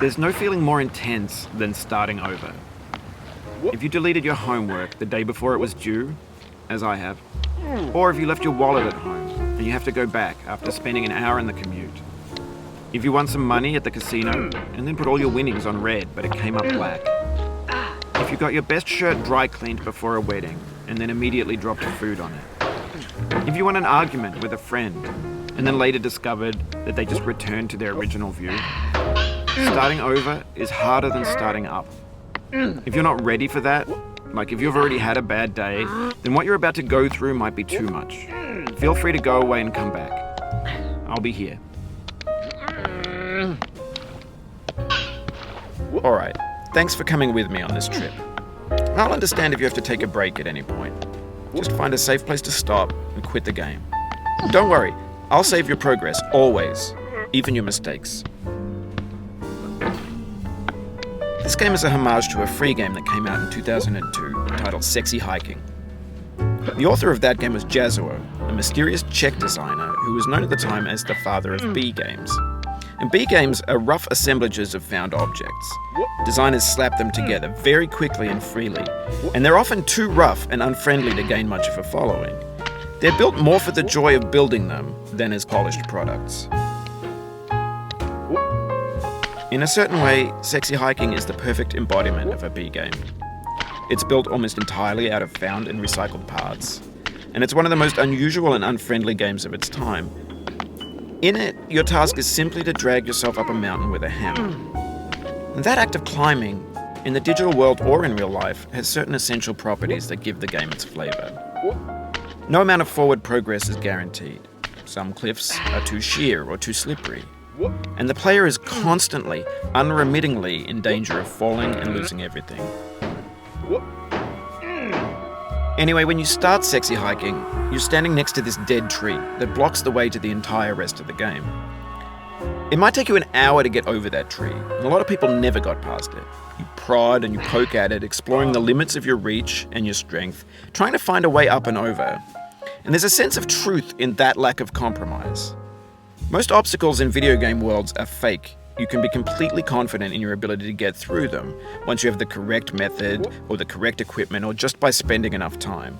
There's no feeling more intense than starting over. If you deleted your homework the day before it was due, as I have, or if you left your wallet at home and you have to go back after spending an hour in the commute. If you won some money at the casino and then put all your winnings on red but it came up black. If you got your best shirt dry cleaned before a wedding and then immediately dropped food on it. If you won an argument with a friend and then later discovered that they just returned to their original view. Starting over is harder than starting up. If you're not ready for that, like if you've already had a bad day, then what you're about to go through might be too much. Feel free to go away and come back. I'll be here. Alright, thanks for coming with me on this trip. I'll understand if you have to take a break at any point. Just find a safe place to stop and quit the game. Don't worry, I'll save your progress, always, even your mistakes. This game is a homage to a free game that came out in 2002 titled Sexy Hiking. The author of that game was Jazuo, a mysterious Czech designer who was known at the time as the father of B games. And B games are rough assemblages of found objects. Designers slap them together very quickly and freely, and they're often too rough and unfriendly to gain much of a following. They're built more for the joy of building them than as polished products. In a certain way, Sexy Hiking is the perfect embodiment of a B game. It's built almost entirely out of found and recycled parts, and it's one of the most unusual and unfriendly games of its time. In it, your task is simply to drag yourself up a mountain with a hammer. And that act of climbing, in the digital world or in real life, has certain essential properties that give the game its flavor. No amount of forward progress is guaranteed. Some cliffs are too sheer or too slippery. And the player is constantly, unremittingly in danger of falling and losing everything. Anyway, when you start Sexy Hiking, you're standing next to this dead tree that blocks the way to the entire rest of the game. It might take you an hour to get over that tree, and a lot of people never got past it. You prod and you poke at it, exploring the limits of your reach and your strength, trying to find a way up and over. And there's a sense of truth in that lack of compromise. Most obstacles in video game worlds are fake. You can be completely confident in your ability to get through them once you have the correct method or the correct equipment or just by spending enough time.